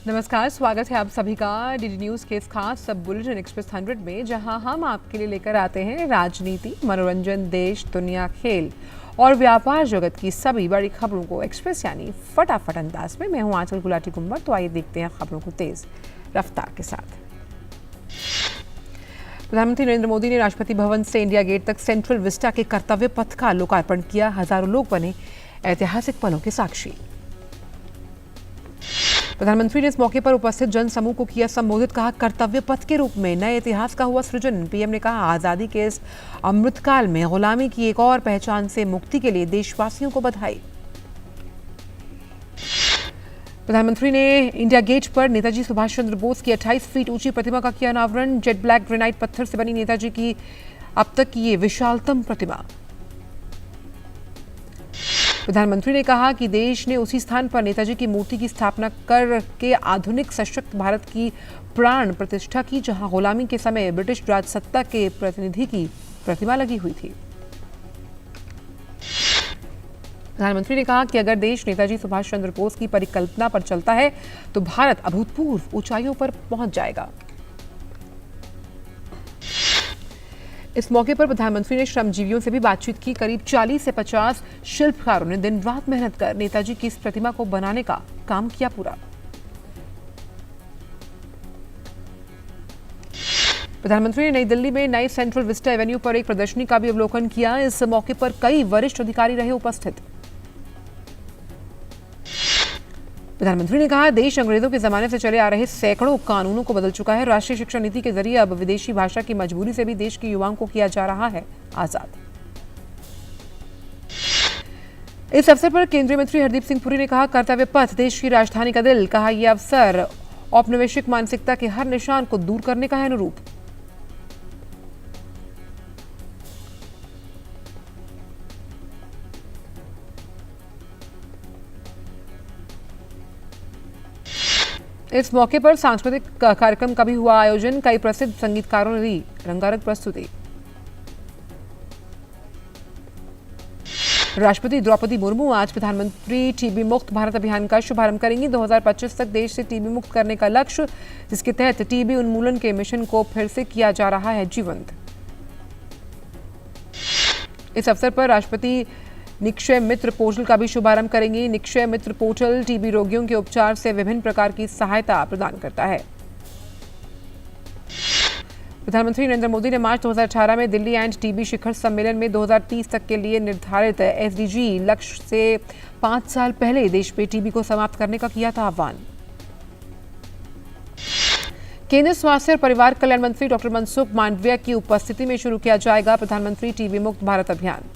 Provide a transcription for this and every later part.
नमस्कार, स्वागत है आप सभी का डीडी न्यूज के इस खास सब बुलेटिन एक्सप्रेस 100 में, जहां हम आपके लिए लेकर आते हैं राजनीति, मनोरंजन, देश, दुनिया, खेल और व्यापार जगत की सभी बड़ी खबरों को एक्सप्रेस यानी फटाफट अंदाज में। मैं हूं आंचल गुलाटी कुंवर। तो आइए देखते हैं खबरों को तेज रफ्तार के साथ। प्रधानमंत्री नरेंद्र मोदी ने राष्ट्रपति भवन से इंडिया गेट तक सेंट्रल विस्टा के कर्तव्य पथ का लोकार्पण किया। हजारों लोग बने ऐतिहासिक पलों के साक्षी। प्रधानमंत्री ने इस मौके पर उपस्थित जन समूह को किया संबोधित। कहा, कर्तव्य पथ के रूप में नए इतिहास का हुआ सृजन। पीएम ने कहा, आजादी के इस अमृतकाल में गुलामी की एक और पहचान से मुक्ति के लिए देशवासियों को बधाई। प्रधानमंत्री ने इंडिया गेट पर नेताजी सुभाष चंद्र बोस की 28 फीट ऊंची प्रतिमा का किया अनावरण। जेट ब्लैक ग्रेनाइट पत्थर से बनी नेताजी की अब तक की ये विशालतम प्रतिमा। प्रधानमंत्री ने कहा कि देश ने उसी स्थान पर नेताजी की मूर्ति की स्थापना करके आधुनिक सशक्त भारत की प्राण प्रतिष्ठा की, जहां गुलामी के समय ब्रिटिश राजसत्ता के प्रतिनिधि की प्रतिमा लगी हुई थी। प्रधानमंत्री ने कहा कि अगर देश नेताजी सुभाष चंद्र बोस की परिकल्पना पर चलता है तो भारत अभूतपूर्व ऊंचाइयों पर पहुंच जाएगा। इस मौके पर प्रधानमंत्री ने श्रमजीवियों से भी बातचीत की। करीब 40 से 50 शिल्पकारों ने दिन रात मेहनत कर नेताजी की इस प्रतिमा को बनाने का काम किया पूरा। प्रधानमंत्री ने नई दिल्ली में नई सेंट्रल विस्टा एवेन्यू पर एक प्रदर्शनी का भी अवलोकन किया। इस मौके पर कई वरिष्ठ अधिकारी रहे उपस्थित। प्रधानमंत्री ने कहा, देश अंग्रेजों के जमाने से चले आ रहे सैकड़ों कानूनों को बदल चुका है। राष्ट्रीय शिक्षा नीति के जरिए अब विदेशी भाषा की मजबूरी से भी देश के युवाओं को किया जा रहा है आजाद। इस अवसर पर केंद्रीय मंत्री हरदीप सिंह पुरी ने कहा, कर्तव्य पथ देश की राजधानी का दिल। कहा, यह अवसर औपनिवेशिक मानसिकता के हर निशान को दूर करने का है अनुरूप। इस मौके पर सांस्कृतिक कार्यक्रम का भी हुआ आयोजन। कई प्रसिद्ध संगीतकारों ने दी रंगारंग प्रस्तुति। राष्ट्रपति द्रौपदी मुर्मू आज प्रधानमंत्री टीबी मुक्त भारत अभियान का शुभारंभ करेंगी। 2025 तक देश से टीबी मुक्त करने का लक्ष्य, जिसके तहत टीबी उन्मूलन के मिशन को फिर से किया जा रहा है जीवंत। इस अवसर पर राष्ट्रपति निक्षय मित्र पोर्टल का भी शुभारंभ करेंगी। निक्षय मित्र पोर्टल टीबी रोगियों के उपचार से विभिन्न प्रकार की सहायता प्रदान करता है। प्रधानमंत्री नरेंद्र मोदी ने मार्च 2018 में दिल्ली एंड टीबी शिखर सम्मेलन में 2030 तक के लिए निर्धारित एसडीजी लक्ष्य से 5 साल पहले देश में टीबी को समाप्त करने का किया था आह्वान। केंद्रीय स्वास्थ्य और परिवार कल्याण मंत्री डॉक्टर मनसुख मांडविया की उपस्थिति में शुरू किया जाएगा प्रधानमंत्री टीबी मुक्त भारत अभियान।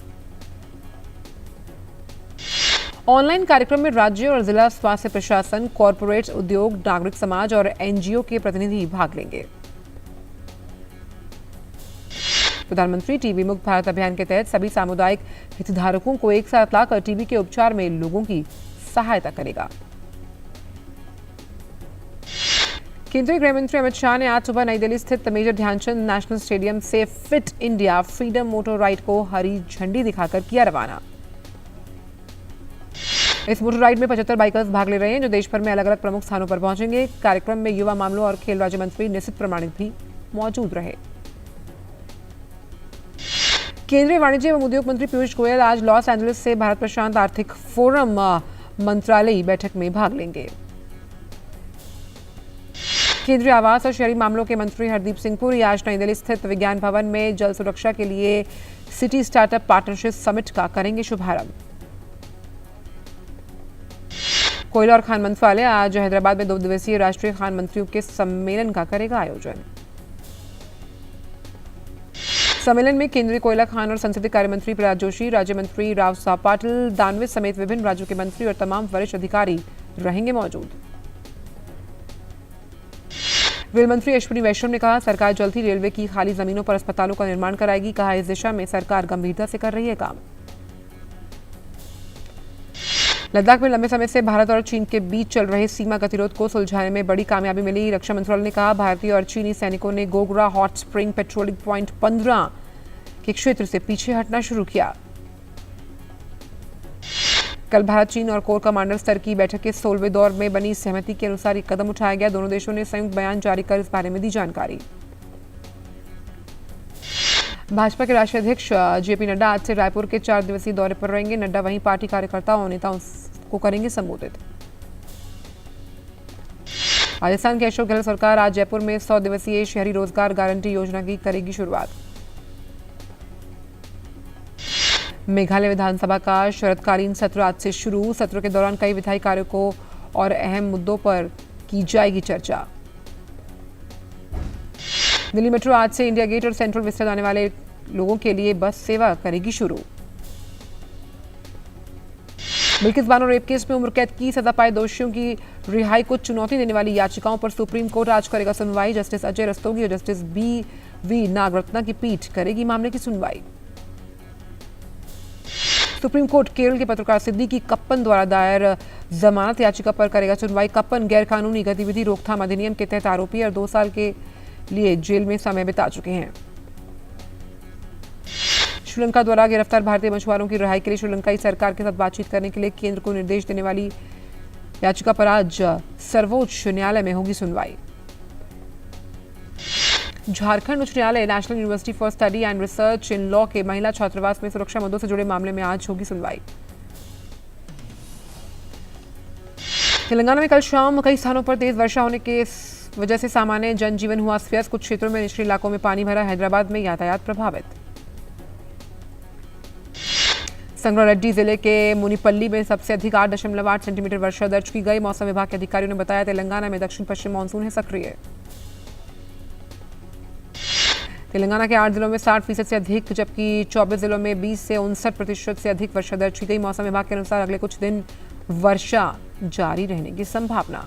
ऑनलाइन कार्यक्रम में राज्य और जिला स्वास्थ्य प्रशासन, कॉरपोरेट, उद्योग, नागरिक समाज और एनजीओ के प्रतिनिधि भाग लेंगे। प्रधानमंत्री टीबी मुक्त भारत अभियान के तहत सभी सामुदायिक हितधारकों को एक साथ लाकर टीबी के उपचार में लोगों की सहायता करेगा। केंद्रीय गृह मंत्री अमित शाह ने आज सुबह नई दिल्ली स्थित मेजर ध्यानचंद नेशनल स्टेडियम से fit India freedom motor ride को हरी झंडी दिखाकर किया रवाना। इस मोटर राइड में 75 बाइकर्स भाग ले रहे हैं, जो देश भर में अलग अलग प्रमुख स्थानों पर पहुंचेंगे। कार्यक्रम में युवा मामलों और खेल राज्य मंत्री निशित प्रमाणिक भी मौजूद रहे। केंद्रीय वाणिज्य एवं उद्योग मंत्री पीयूष गोयल आज लॉस एंजलिस से भारत प्रशांत आर्थिक फोरम मंत्रालयी बैठक में भाग लेंगे। केंद्रीय आवास और शहरी मामलों के मंत्री हरदीप सिंह पुरी आज नई दिल्ली स्थित विज्ञान भवन में जल सुरक्षा के लिए सिटी स्टार्टअप पार्टनरशिप समिट का करेंगे शुभारंभ। कोयला और खान मंत्रालय आज हैदराबाद में 2 दिवसीय राष्ट्रीय खान मंत्रियों के सम्मेलन का करेगा आयोजन। सम्मेलन में केंद्रीय कोयला, खान और संसदीय कार्य मंत्री प्रहलाद जोशी, राज्य मंत्री राव साहब पाटिल, दानवे समेत विभिन्न राज्यों के मंत्री और तमाम वरिष्ठ अधिकारी रहेंगे मौजूद। रेल मंत्री अश्विनी वैष्णव ने कहा, सरकार जल्द ही रेलवे की खाली जमीनों पर अस्पतालों का निर्माण कराएगी। कहा, इस दिशा में सरकार गंभीरता से कर रही है काम। लद्दाख में लंबे समय से भारत और चीन के बीच चल रहे सीमा गतिरोध को सुलझाने में बड़ी कामयाबी मिली। रक्षा मंत्रालय ने कहा, भारतीय और चीनी सैनिकों ने Gogra hot spring patrolling point 15 के क्षेत्र से पीछे हटना शुरू किया। कल भारत चीन और कोर कमांडर स्तर की बैठक के 16वें दौर में बनी सहमति के अनुसार ये कदम उठाया गया। दोनों देशों ने संयुक्त बयान जारी कर इस बारे में दी जानकारी। भाजपा के राष्ट्रीय अध्यक्ष जेपी नड्डा आज से रायपुर के 4 दिवसीय दौरे पर रहेंगे। नड्डा वहीं पार्टी कार्यकर्ताओं और नेताओं को करेंगे संबोधित। राजस्थान की अशोक गहलोत सरकार आज जयपुर में 100 दिवसीय शहरी रोजगार गारंटी योजना की करेगी शुरुआत। मेघालय विधानसभा का शरतकालीन सत्र आज से शुरू। सत्र के दौरान कई विधायी कार्यों को और अहम मुद्दों पर की जाएगी चर्चा। दिल्ली मेट्रो आज से इंडिया गेट और सेंट्रल विस्टा जाने वाले लोगों के लिए बस सेवा करेगी शुरू। बिल्किस बानो रेप केस में उम्र कैद की सजा पाए दोषियों की रिहाई को चुनौती देने वाली याचिकाओं पर सुप्रीम कोर्ट आज करेगा सुनवाई। जस्टिस अजय रस्तोगी और जस्टिस बी नागरत्ना की पीठ करेगी मामले की सुनवाई। सुप्रीम कोर्ट केरल के पत्रकार सिद्दीकी कप्पन द्वारा दायर जमानत याचिका पर करेगा सुनवाई। कप्पन गैर कानूनी गतिविधि रोकथाम अधिनियम के तहत आरोपी और 2 साल के लिए जेल में समय बिता चुके हैं। श्रीलंका द्वारा गिरफ्तार भारतीय मछुआरों की रिहाई के लिए श्रीलंकाई सरकार के साथ बातचीत करने के लिए केंद्र को निर्देश देने वाली याचिका पर आज सर्वोच्च न्यायालय में होगी सुनवाई। झारखंड उच्च न्यायालय national university for study and research in law के महिला छात्रावास में सुरक्षा मुद्दों से जुड़े मामले में आज होगी सुनवाई। तेलंगाना में कल शाम कई स्थानों पर तेज वर्षा होने के वजह से सामान्य जनजीवन हुआ अस्त। कुछ क्षेत्रों में निचले इलाकों में पानी भरा। हैदराबाद में यातायात प्रभावित। संगारेड्डी जिले के मुनिपल्ली में सबसे अधिक 8.8 सेंटीमीटर वर्षा दर्ज की गई। मौसम विभाग के अधिकारियों ने बताया तेलंगाना में दक्षिण पश्चिम मानसून है सक्रिय। तेलंगाना के 8 जिलों में 60% से अधिक जबकि 24 जिलों में 20 से 59% से अधिक वर्षा दर्ज की गई। मौसम विभाग के अनुसार अगले कुछ दिन वर्षा जारी रहने की संभावना।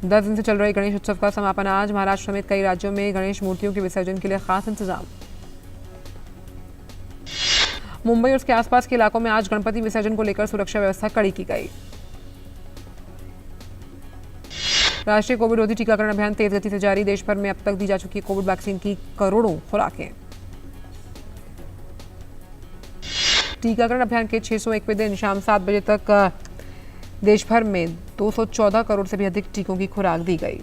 10 दिन से चल रहे गणेश उत्सव का समापन आज। महाराष्ट्र समेत कई राज्यों में गणेश मूर्तियों के विसर्जन के लिए खास इंतजाम। मुंबई और उसके आसपास के इलाकों में आज गणपति विसर्जन को लेकर सुरक्षा व्यवस्था कड़ी की गई। राष्ट्रीय कोविड रोधी टीकाकरण अभियान तेज गति से जारी। देश भर में अब तक दी जा चुकी कोविड वैक्सीन की करोड़ों खुराकें। टीकाकरण अभियान के 601वें दिन शाम 7 बजे तक देश भर में 214 करोड़ से भी अधिक टीकों की खुराक दी गई।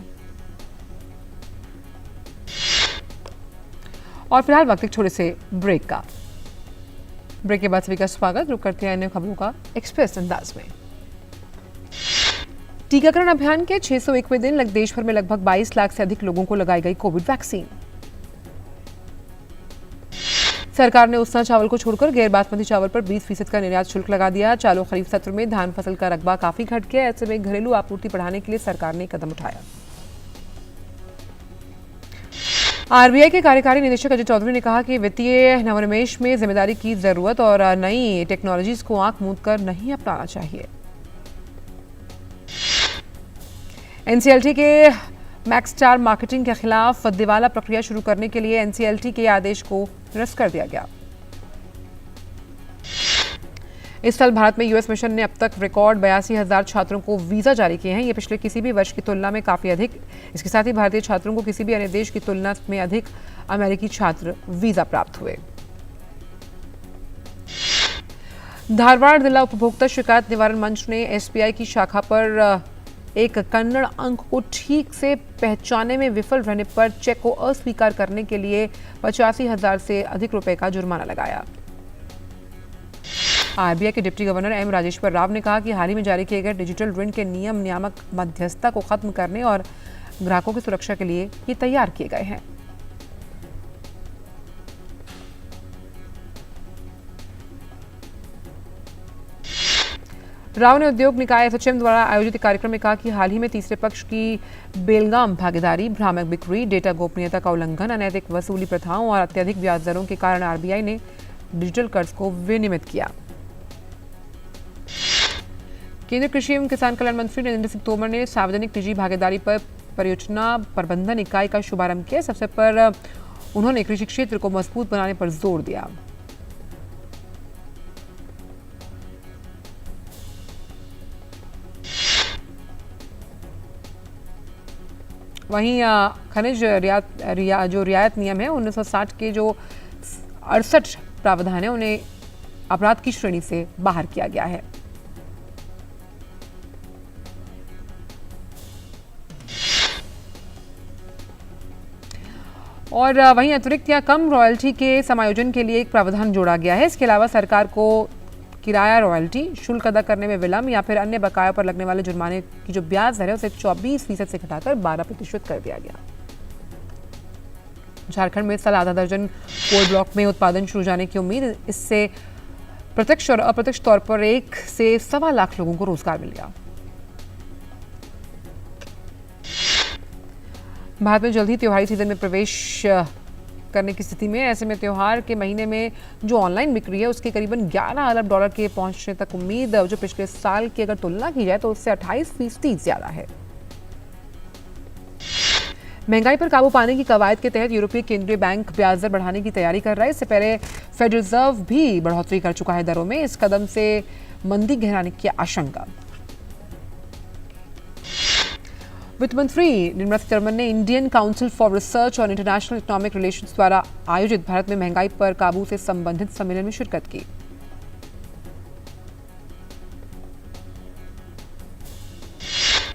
और फिलहाल वक्त एक छोटे से ब्रेक का। ब्रेक के बाद सभी का स्वागत। रुक करते हैं अन्य खबरों का एक्सप्रेस अंदाज में। टीकाकरण अभियान के 601वें दिन देश भर में लगभग 22 लाख से अधिक लोगों को लगाई गई कोविड वैक्सीन। सरकार ने उसना चावल को छोड़कर गैर बासमती चावल पर 20% का निर्यात शुल्क लगा दिया। चालू खरीफ सत्र में धान फसल का रकबा काफी घट गया। ऐसे में घरेलू आपूर्ति बढ़ाने के लिए सरकार ने कदम उठाया। आरबीआई के कार्यकारी निदेशक अजय चौधरी ने कहा कि वित्तीय नवोन्मेष में जिम्मेदारी की जरूरत और नई टेक्नोलॉजीज को आंख मूंद कर नहीं अपनाना चाहिए। एनसीएलटी के मैक्स स्टार मार्केटिंग के खिलाफ दिवाला प्रक्रिया शुरू करने के लिए एनसीएलटी के आदेश को निरस्त कर दिया गया। इस साल भारत में यूएस मिशन ने अब तक रिकॉर्ड 82,000 छात्रों को वीजा जारी किए हैं। ये पिछले किसी भी वर्ष की तुलना में काफी अधिक। इसके साथ ही भारतीय छात्रों को किसी भी अन्य देश की तुलना में अधिक अमेरिकी छात्र वीजा प्राप्त हुए। धारवाड़ जिला उपभोक्ता शिकायत निवारण मंच ने एसबीआई की शाखा पर एक कन्नड़ अंक को ठीक से पहचानने में विफल रहने पर चेक को अस्वीकार करने के लिए 85,000 से अधिक रुपए का जुर्माना लगाया। आरबीआई के deputy governor M Rajeshwar Rao ने कहा कि हाल ही में जारी किए गए डिजिटल ऋण के नियम नियामक मध्यस्थता को खत्म करने और ग्राहकों की सुरक्षा के लिए ये तैयार किए गए हैं। राव ने उद्योग निकाय एसोचैम द्वारा आयोजित कार्यक्रम में कहा कि हाल ही में तीसरे पक्ष की बेलगाम भागीदारी, भ्रामक बिक्री, डेटा गोपनीयता का उल्लंघन, अनैतिक वसूली प्रथाओं और अत्यधिक ब्याज दरों के कारण आरबीआई ने डिजिटल कर्ज को विनियमित किया। केंद्रीय कृषि एवं किसान कल्याण मंत्री नरेंद्र सिंह तोमर ने सार्वजनिक निजी भागीदारी पर परियोजना प्रबंधन इकाई का शुभारंभ किया। इस अवसर पर उन्होंने कृषि क्षेत्र को मजबूत बनाने पर जोर दिया। वहीं खनिज रियायत नियम है 1960 के जो 68 प्रावधान है उन्हें अपराध की श्रेणी से बाहर किया गया है। और वहीं अतिरिक्त या कम रॉयल्टी के समायोजन के लिए एक प्रावधान जोड़ा गया है। इसके अलावा सरकार को किराया रॉयल्टी शुल्क अदा करने में विलंब या फिर अन्य बकाया पर लगने वाले जुर्माने की जो ब्याज दर है उसे 24% से घटाकर 12% कर दिया गया। झारखंड में इस साल आधा दर्जन कोल ब्लॉक में उत्पादन शुरू जाने की उम्मीद। इससे प्रत्यक्ष और अप्रत्यक्ष तौर पर 1 से 1.25 लाख लोगों को रोजगार मिल गया। भारत में जल्द ही त्योहारी सीजन में प्रवेश करने की स्थिति में, ऐसे में त्योहार के महीने में जो ऑनलाइन बिक्री है उसके करीबन 11 अरब डॉलर के पहुंचने तक उम्मीद, जो पिछले साल की अगर तुलना की जाए तो उससे 28% ज्यादा है। महंगाई पर काबू पाने की कवायद के तहत यूरोपीय केंद्रीय बैंक ब्याज दर बढ़ाने की तैयारी कर रहा है। इससे पहले फेडरल रिजर्व भी बढ़ोतरी कर चुका है दरों में। इस कदम से मंदी गहराने की आशंका। वित्त मंत्री निर्मला सीतारमण ने Indian council for research on international economic relations द्वारा आयोजित भारत में महंगाई पर काबू से संबंधित सम्मेलन में शिरकत की।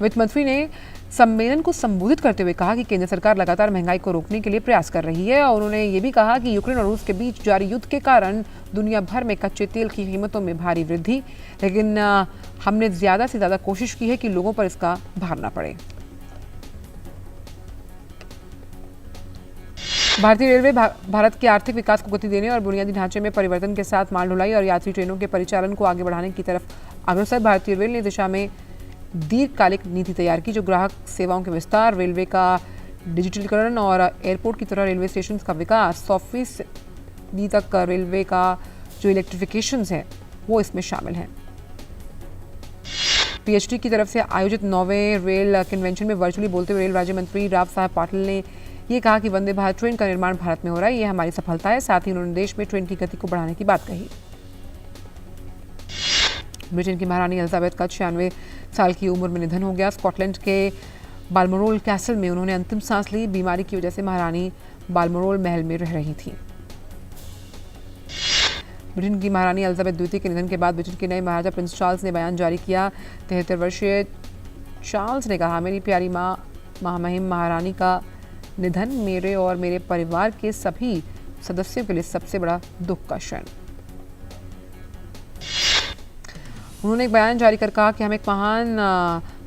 वित्त मंत्री ने सम्मेलन को संबोधित करते हुए कहा कि केंद्र सरकार लगातार महंगाई को रोकने के लिए प्रयास कर रही है और उन्होंने ये भी कहा कि यूक्रेन और रूस के बीच जारी युद्ध के कारण दुनिया भर में कच्चे तेल की कीमतों में भारी वृद्धि, लेकिन हमने ज्यादा से ज्यादा कोशिश की है कि लोगों पर इसका भार न पड़े। भारतीय रेलवे भारत के आर्थिक विकास को गति देने और बुनियादी ढांचे में परिवर्तन के साथ माल ढुलाई और यात्री ट्रेनों के परिचालन को आगे बढ़ाने की तरफ अग्रसर। भारतीय रेल ने दिशा में दीर्घकालिक नीति तैयार की, जो ग्राहक सेवाओं के विस्तार, रेलवे का डिजिटलीकरण और एयरपोर्ट की तरह रेलवे स्टेशन का विकास, 100% तक रेलवे का जो इलेक्ट्रिफिकेशन है वो इसमें शामिल है। पीएचडी की तरफ से आयोजित 9वें रेल कन्वेंशन में वर्चुअली बोलते हुए रेल राज्य मंत्री राव साहब पाटिल ने ये कहा कि वंदे भारत ट्रेन का निर्माण भारत में हो रहा है, ये हमारी सफलता है। साथ ही उन्होंने देश में ट्रेन की गति को बढ़ाने की बात कही। ब्रिटेन की महारानी एलिजाबेथ का 96 साल की उम्र में निधन हो गया। स्कॉटलैंड के बाल्मोरल कैसल में उन्होंने अंतिम सांस ली। बीमारी की वजह से महारानी बाल्मोरल महल में रह रही थी। ब्रिटेन की महारानी एलिजाबेथ द्वितीय के निधन के बाद ब्रिटेन के नए महाराजा प्रिंस चार्ल्स ने बयान जारी किया। 73 वर्षीय चार्ल्स ने कहा, मेरी प्यारी माँ महामहिम महारानी का निधन मेरे और मेरे परिवार के सभी सदस्यों के लिए सबसे बड़ा दुख का क्षण। उन्होंने एक बयान जारी कर कहा कि हम एक महान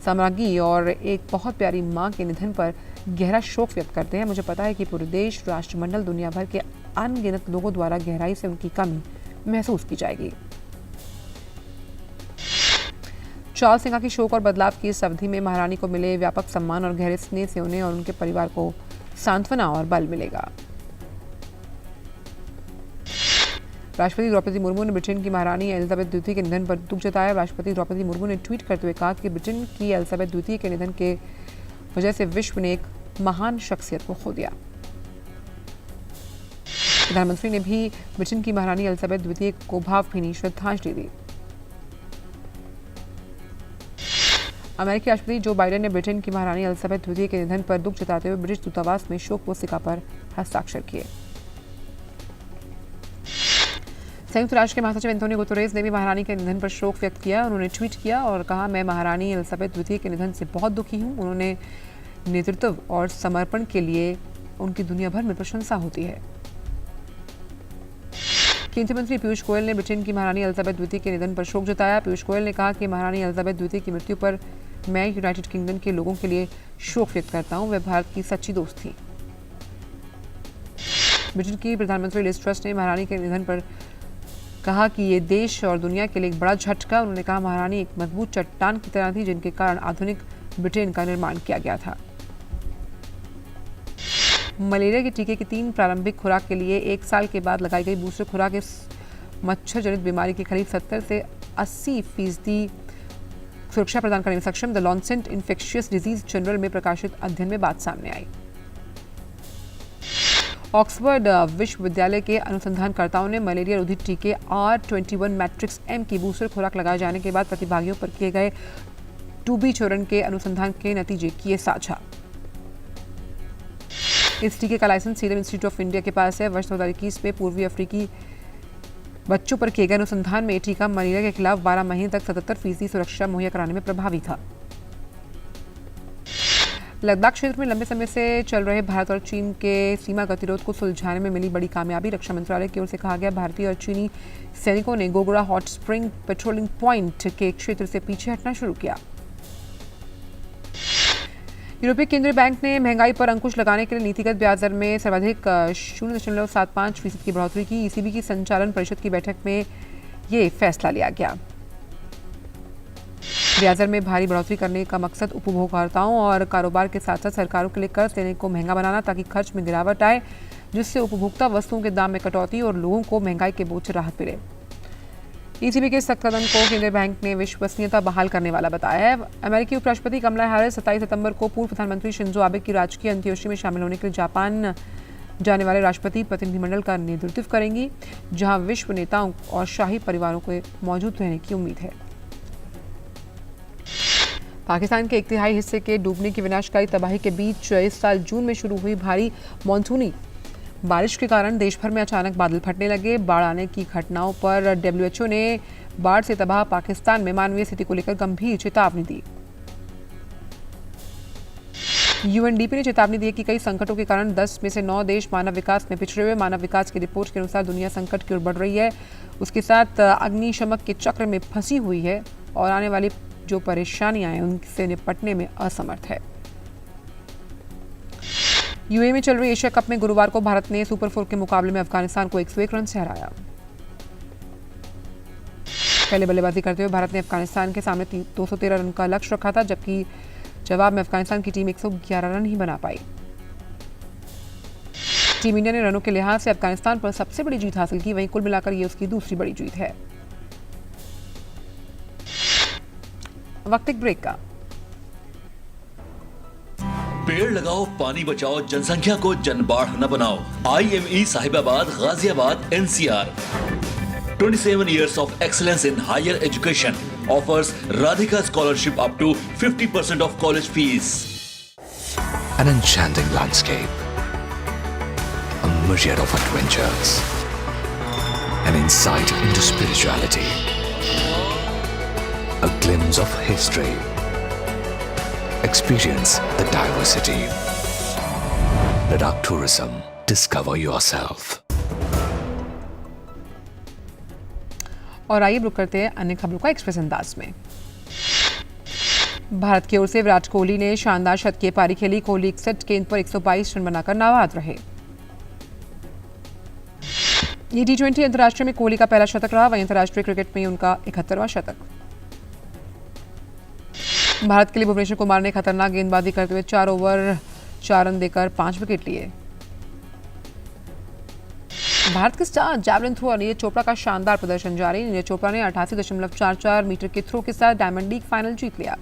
साम्राज्ञी और एक बहुत प्यारी मां के निधन पर गहरा शोक व्यक्त करते हैं। मुझे पता है कि पूरे देश, राष्ट्रमंडल, दुनिया भर के अनगिनत लोगों द्वारा गहराई से उनकी कमी महसूस की जाएगी। चार्ल्स ने कहा कि शोक और बदलाव की इस अवधि में महारानी को मिले व्यापक सम्मान और गहरे स्नेह से उन्हें और उनके परिवार को सांत्वना और बल मिलेगा। राष्ट्रपति द्रौपदी मुर्मू ने ब्रिटेन की महारानी एलिजाबेथ द्वितीय के निधन पर दुख जताया। राष्ट्रपति द्रौपदी मुर्मू ने ट्वीट करते हुए कहा कि ब्रिटेन की एलिजाबेथ द्वितीय के निधन के वजह से विश्व ने एक महान शख्सियत को खो दिया। प्रधानमंत्री ने भी ब्रिटेन की महारानी एलिजाबेथ द्वितीय को भावभीनी श्रद्धांजलि दी। अमेरिकी राष्ट्रपति जो बाइडेन ने ब्रिटेन की महारानी एलिजाबेथ द्वितीय के निधन पर दुख जताते हुए ब्रिटिश दूतावास में शोक पुस्तिका पर हस्ताक्षर किए। संयुक्त राष्ट्र के महासचिव एंटोनियो गुतेरेस ने भी महारानी के निधन पर शोक व्यक्त किया। उन्होंने ट्वीट किया और कहा, मैं महारानी एलिजाबेथ द्वितीय के निधन से बहुत दुखी हूं। उन्होंने नेतृत्व और समर्पण के लिए उनकी दुनिया भर में प्रशंसा होती है। केंद्रीय मंत्री पीयूष गोयल ने ब्रिटेन की महारानी एलिजाबेथ द्वितीय के निधन पर शोक जताया। पीयूष गोयल ने कहा कि महारानी एलिजाबेथ द्वितीय की मृत्यु पर मैं यूनाइटेड किंगडम के लोगों के लिए शोक व्यक्त करता हूं। वह भारत की सच्ची दोस्त थी। ब्रिटेन की प्रधानमंत्री लिज ट्रस ने महारानी के निधन पर कहा कि ये देश और दुनिया के लिए एक बड़ा झटका। उन्होंने कहा, महारानी एक मजबूत चट्टान की तरह थी जिनके कारण आधुनिक ब्रिटेन का निर्माण किया गया था। मलेरिया के टीके की 3 प्रारंभिक खुराक के लिए 1 साल के बाद लगाई गई बूस्टर खुराक इस मच्छर जनित बीमारी के करीब 70 से 80% सुरक्षा प्रदान करने में सक्षम। द लॉन्सेट इन्फेक्शियस डिजीज जर्नल में प्रकाशित अध्ययन में बात सामने आई। ऑक्सफोर्ड विश्वविद्यालय के अनुसंधानकर्ताओं ने मलेरिया रोधी टीके R21 मैट्रिक्स M की बूस्टर खुराक लगाए जाने के बाद प्रतिभागियों पर किए गए 2B चरण के अनुसंधान के नतीजे किए साझा। इस टीके का license Serum Institute of India के पास है। वर्ष 2021 में पूर्वी अफ्रीकी बच्चों पर किए गए अनुसंधान में टीका मलेरिया के खिलाफ 12 महीने तक 77% सुरक्षा मुहैया कराने में प्रभावी था। लद्दाख क्षेत्र में लंबे समय से चल रहे भारत और चीन के सीमा गतिरोध को सुलझाने में मिली बड़ी कामयाबी। रक्षा मंत्रालय की ओर से कहा गया, भारतीय और चीनी सैनिकों ने Gogra hot spring patrolling point के क्षेत्र से पीछे हटना शुरू किया। यूरोपीय केंद्रीय बैंक ने महंगाई पर अंकुश लगाने के लिए नीतिगत ब्याज दर में सर्वाधिक 0.75% की बढ़ोतरी की। ईसीबी की संचालन परिषद की बैठक में ये फैसला लिया गया। ब्याज दर में भारी बढ़ोतरी करने का मकसद उपभोक्ताओं और कारोबार के साथ साथ सरकारों के लिए कर्ज देने को महंगा बनाना, ताकि खर्च में गिरावट आए, जिससे उपभोक्ता वस्तुओं के दाम में कटौती और लोगों को महंगाई के बोझ से राहत मिले। ईसीबी के सख्त कदम को केंद्रीय बैंक ने विश्वसनीयता बहाल करने वाला बताया है। अमेरिकी उपराष्ट्रपति कमला हैरिस 27 सितंबर को पूर्व प्रधानमंत्री शिंजो आबे की राजकीय अंत्येष्टि में शामिल होने के लिए जापान जाने वाले राष्ट्रपति प्रतिनिधिमंडल का नेतृत्व करेंगी, जहां विश्व नेताओं और शाही परिवारों को मौजूद रहने की उम्मीद है। पाकिस्तान के एक तिहाई हिस्से के डूबने की विनाशकारी तबाही के बीच इस साल जून में शुरू हुई भारी मानसूनी बारिश के कारण देश भर में अचानक बादल फटने लगे। बाढ़ आने की घटनाओं पर WHO ने बाढ़ से तबाह पाकिस्तान में मानवीय स्थिति को लेकर गंभीर चेतावनी दी। UNDP ने चेतावनी दी कि कई संकटों के कारण 10 में से 9 देश मानव विकास में पिछड़े हुए। मानव विकास की रिपोर्ट के अनुसार दुनिया संकट की ओर बढ़ रही है, उसके साथ अग्निशमक के चक्र में फंसी हुई है और आने वाली जो परेशानियां हैं उनसे निपटने में असमर्थ है। यूएई में चल रही एशिया कप में गुरुवार को भारत ने सुपर 4 के मुकाबले में अफगानिस्तान को 101 रन से हराया। पहले बल्लेबाजी करते हुए भारत ने अफगानिस्तान के सामने 213 रन का लक्ष्य रखा था, जबकि जवाब में अफगानिस्तान की टीम 111 रन ही बना पाई। टीम इंडिया ने रनों के लिहाज से अफगानिस्तान पर सबसे बड़ी जीत हासिल की, वहीं कुल मिलाकर ये उसकी दूसरी बड़ी जीत है। वक्त एक ब्रेक का। पेड़ लगाओ, पानी बचाओ, जनसंख्या को जनबाढ़ न बनाओ। IME Sahibabad, Ghaziabad, NCR 27 years of excellence in higher education offers Radhika scholarship up to 50% of college fees. An enchanting landscape, a myriad of adventures, an insight into spirituality, a glimpse of history. Experience the diversity. Ladakh Tourism. Discover yourself. और आइए रुक करते हैं अन्य खबरों का express अंदाज में। भारत की ओर से विराट कोहली ने शानदार शतकीय पारी खेली। कोहली 61 गेंद पर 122 रन बनाकर नाबाद रहे। ये T20 अंतर्राष्ट्रीय में कोहली का पहला शतक रहा, वहीं अंतर्राष्ट्रीय क्रिकेट में उनका 71वां शतक। भारत के लिए भुवनेश्वर कुमार ने खतरनाक गेंदबाजी करते हुए 4 ओवर 4 रन देकर 5 विकेट लिए। भारत के star javelin thrower Neeraj Chopra का शानदार प्रदर्शन जारी। नीरज चोपड़ा ने 88.44 मीटर के थ्रो के साथ डायमंड लीग फाइनल जीत लिया।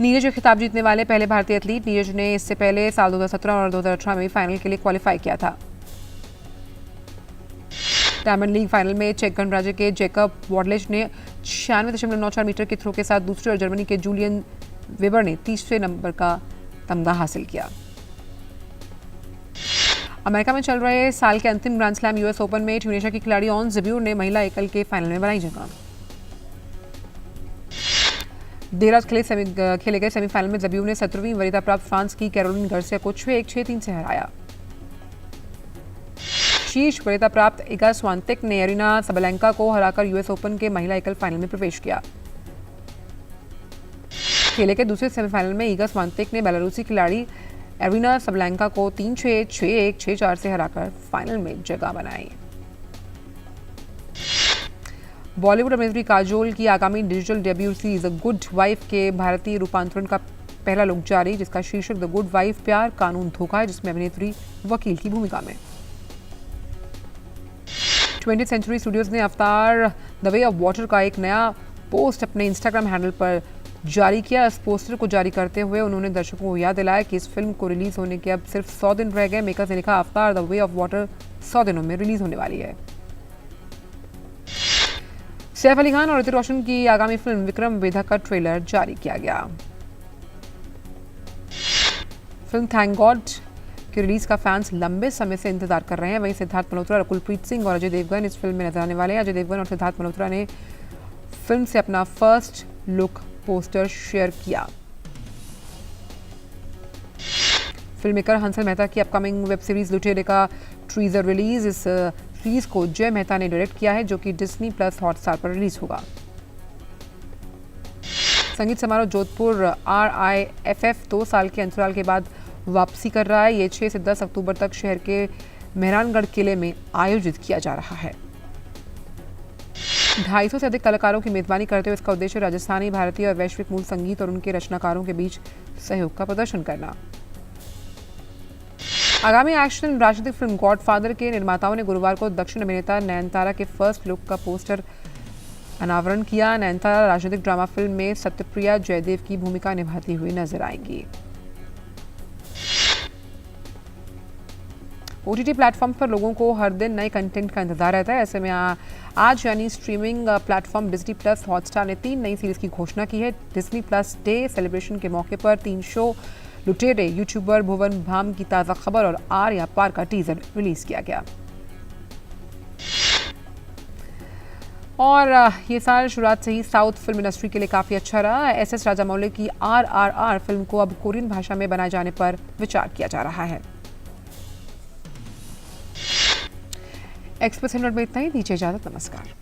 नीरज खिताब जीतने वाले पहले भारतीय एथलीट। नीरज ने इससे पहले साल 2017 और 2018 में फाइनल के लिए क्वालिफाई किया था। डायमंड लीग फाइनल में चेक गणराज्य के जैकब वॉडलेज ने 96.94 मीटर के थ्रो के साथ दूसरे और जर्मनी के जूलियन वेबर ने तीसरे नंबर का तमगा हासिल किया। अमेरिका में चल रहे साल के अंतिम ग्रैंड स्लैम US ओपन में ट्यूनीशिया की खिलाड़ी ऑन ज़ेब्यूर ने महिला एकल के फाइनल में बनाई जगह। देर रात खेले गए सेमीफाइनल में ज़ेब्यूर ने 17वीं वरीयता प्राप्त फ्रांस की कैरोलिन गार्सिया को 6-1, 6-3 से हराया। शीर्ष वरीयता प्राप्त इगा स्वांतेक ने एरिना सबलेंका को हराकर US ओपन के महिला एकल फाइनल में प्रवेश किया। खेले के दूसरे सेमीफाइनल में इगा स्वांतेक ने बेलारूसी खिलाड़ी एरिना सबलेंका को 3-6, 6-1, 6-4 से हराकर फाइनल में जगह बनाई। बॉलीवुड अभिनेत्री काजोल की आगामी digital debut series the good wife के भारतीय रूपांतरण का पहला लुक जारी, जिसका शीर्षक द गुड वाइफ प्यार कानून धोखा है, जिसमें अभिनेत्री वकील की भूमिका में। 20th सेंचुरी स्टूडियोज ने अवतार द वे ऑफ वाटर का एक नया पोस्ट अपने इंस्टाग्राम हैंडल पर जारी किया। इस पोस्टर को जारी करते हुए उन्होंने दर्शकों को याद दिलाया कि इस फिल्म को रिलीज होने के अब सिर्फ 100 दिन रह गए। मेकर्स ने लिखा, अवतार द वे ऑफ वाटर 100 दिनों में रिलीज होने वाली है। सैफ अली खान और ऋतिक रोशन की आगामी फिल्म विक्रम वेधा का ट्रेलर जारी किया गया। फिल्म थैंक गॉड की रिलीज का फैंस लंबे समय से इंतजार कर रहे हैं। वहीं सिद्धार्थ मल्होत्रा, रकुलप्रीत सिंह और अजय देवगन इस फिल्म में नजर आने वाले हैं। अजय देवगन और सिद्धार्थ मल्होत्रा ने फिल्म से अपना फर्स्ट लुक पोस्टर शेयर किया। फिल्म मेकर हंसल मेहता की अपकमिंग वेब सीरीज लुटेरे का ट्रीजर रिलीज। इस सीरीज को जय मेहता ने डायरेक्ट किया है, जो कि डिज्नी प्लस हॉटस्टार पर रिलीज होगा। संगीत समारोह जोधपुर RIFF 2 साल के अंतराल के बाद वापसी कर रहा है। ये 6 से 10 अक्टूबर तक शहर के मेहरानगढ़ किले में आयोजित किया जा रहा है। 250 से अधिक कलाकारों की मेजबानी करते हुए इसका उद्देश्य राजस्थानी, भारतीय और वैश्विक मूल संगीत और उनके रचनाकारों के बीच सहयोग का प्रदर्शन करना। आगामी एक्शन राजनीतिक फिल्म गॉडफादर के निर्माताओं ने गुरुवार को दक्षिण अभिनेता नयनतारा के फर्स्ट लुक का पोस्टर अनावरण किया। नयनतारा राजनीतिक ड्रामा फिल्म में सत्यप्रिया जयदेव की भूमिका निभाती हुई नजर आएंगी। OTT प्लेटफॉर्म पर लोगों को हर दिन नए कंटेंट का इंतजार रहता है। ऐसे में आज यानी streaming platform Disney plus Hotstar ने 3 नई सीरीज की घोषणा की है। डिज्नी प्लस डे सेलिब्रेशन के मौके पर 3 शो लुटेरे, यूट्यूबर भुवन भाम की ताज़ा खबर और आर या पार का टीजर रिलीज किया गया। और ये साल शुरुआत से ही साउथ फिल्म इंडस्ट्री के लिए काफ़ी अच्छा रहा। SS राजामौली की RRR फिल्म को अब कोरियन भाषा में बनाए जाने पर विचार किया जा रहा है। एक्सप्रेस 100 में इतना ही। दीजिए इजाजत, नमस्कार।